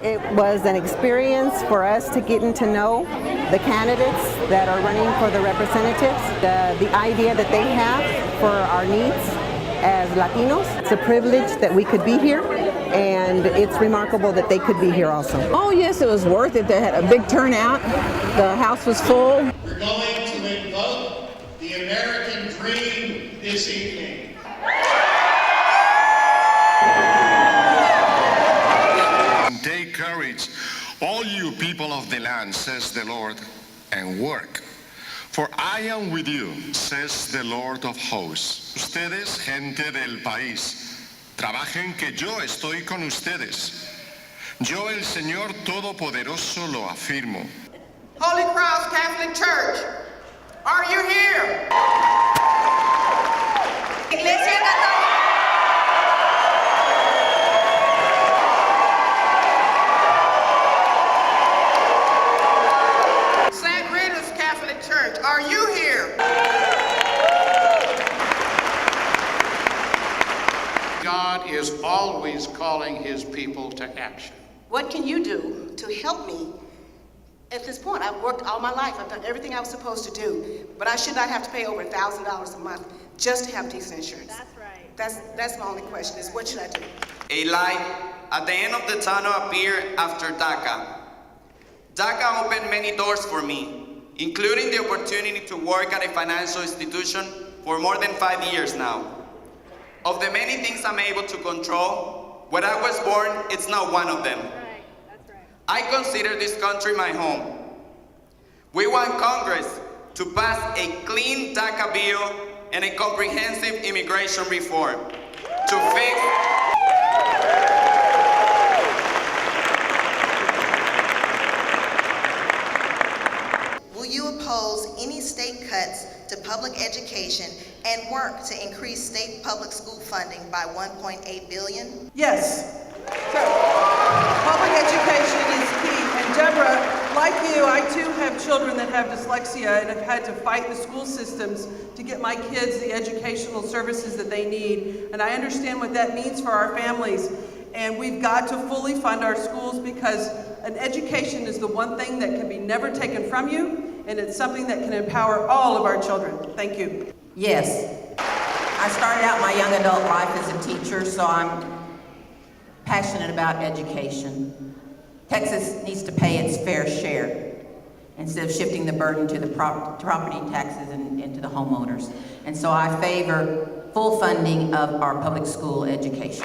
It was an experience for us to getting to know the candidates that are running for the representatives, the idea that they have for our needs as Latinos. It's a privilege that we could be here, and it's remarkable that they could be here also. Oh yes, it was worth it. They had a big turnout. The house was full. We're going to invoke the American dream this evening. Take courage, all you people of the land, says the Lord, and work. For I am with you, says the Lord of hosts. Ustedes, gente del país, trabajen que yo estoy con ustedes. Yo, el Señor Todopoderoso, lo afirmo. Holy Cross Catholic Church, are you here? Iglesia Católica. St. Rita's Catholic Church, are you here? God is always calling his people to action. What can you do to help me at this point? I've worked all my life. I've done everything I was supposed to do, but I should not have to pay over $1,000 a month just to have decent insurance. That's right. That's my only question is, what should I do? A light at the end of the tunnel appeared after DACA. DACA opened many doors for me, including the opportunity to work at a financial institution for more than 5 years now. Of the many things I'm able to control, where I was born, it's not one of them. Right. That's right. I consider this country my home. We want Congress to pass a clean DACA bill and a comprehensive immigration reform to fix Will you oppose any state cuts to public education and work to increase state public school funding by $1.8 billion? Yes. Public education is key. And Deborah, like you, I too have children that have dyslexia and have had to fight the school systems to get my kids the educational services that they need. And I understand what that means for our families. And we've got to fully fund our schools because an education is the one thing that can be never taken from you, and it's something that can empower all of our children. Thank you. Yes. I started out my young adult life as a teacher, so I'm passionate about education. Texas needs to pay its fair share instead of shifting the burden to the property taxes and to the homeowners. And so I favor full funding of our public school education.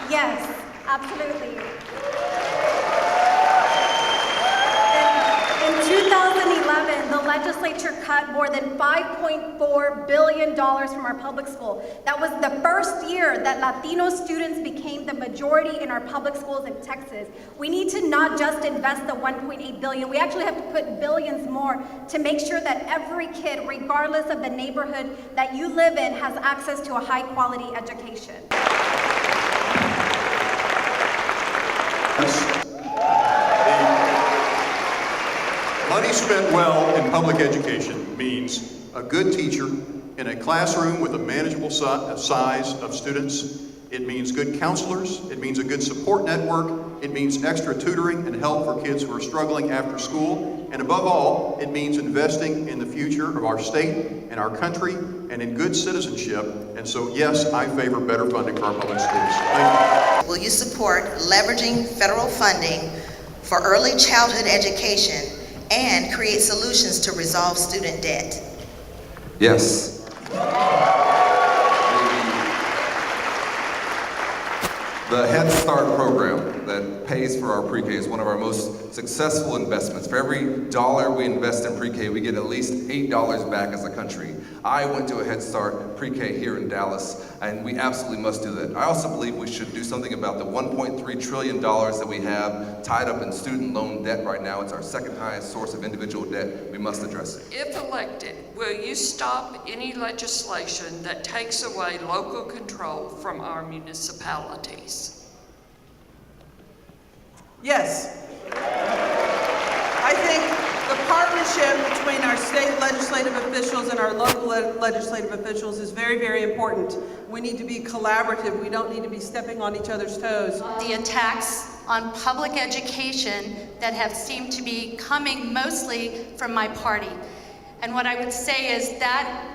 Yes, absolutely. In 2011, the legislature cut more than $5.4 billion from our public school. That was the first year that Latino students became the majority in our public schools in Texas. We need to not just invest the $1.8 billion, we actually have to put billions more to make sure that every kid, regardless of the neighborhood that you live in, has access to a high-quality education. Money spent well in public education means a good teacher in a classroom with a manageable size of students. It means good counselors. It means a good support network. It means extra tutoring and help for kids who are struggling after school. And above all, it means investing in the future of our state and our country and in good citizenship. And so, yes, I favor better funding for our public schools. Thank you. Will you support leveraging federal funding for early childhood education and create solutions to resolve student debt? Yes. The Head Start program that pays for our pre-K is one of our most successful investments. For every dollar we invest in pre-K, we get at least $8 back as a country. I went to a Head Start pre-K here in Dallas, and we absolutely must do that. I also believe we should do something about the $1.3 trillion that we have tied up in student loan debt right now. It's our second highest source of individual debt. We must address it. If elected, will you stop any legislation that takes away local control from our municipalities? Yes. I think the partnership between our state legislative officials and our local legislative officials is very, very important. We need to be collaborative. We don't need to be stepping on each other's toes. The attacks on public education that have seemed to be coming mostly from my party. And what I would say is that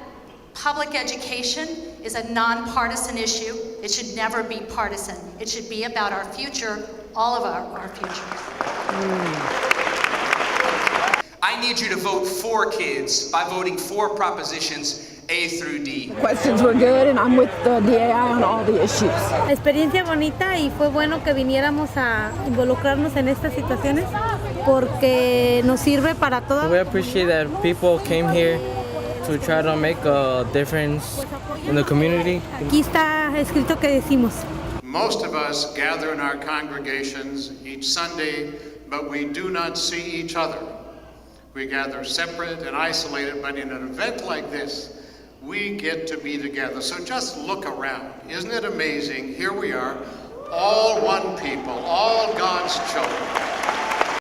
public education is a nonpartisan issue. It should never be partisan. It should be about our future, all of our futures. I need you to vote for kids by voting for propositions A through D. Questions were good, and I'm with the DAI on all the issues. Experiencia bonita y fue bueno que viniéramos a involucrarnos en estas situaciones porque nos sirve para todo. We appreciate that people came here to try to make a difference in the community. Aquí está escrito que decimos. Most of us gather in our congregations each Sunday, but we do not see each other. We gather separate and isolated, but in an event like this, we get to be together. So just look around. Isn't it amazing? Here we are, all one people, all God's children.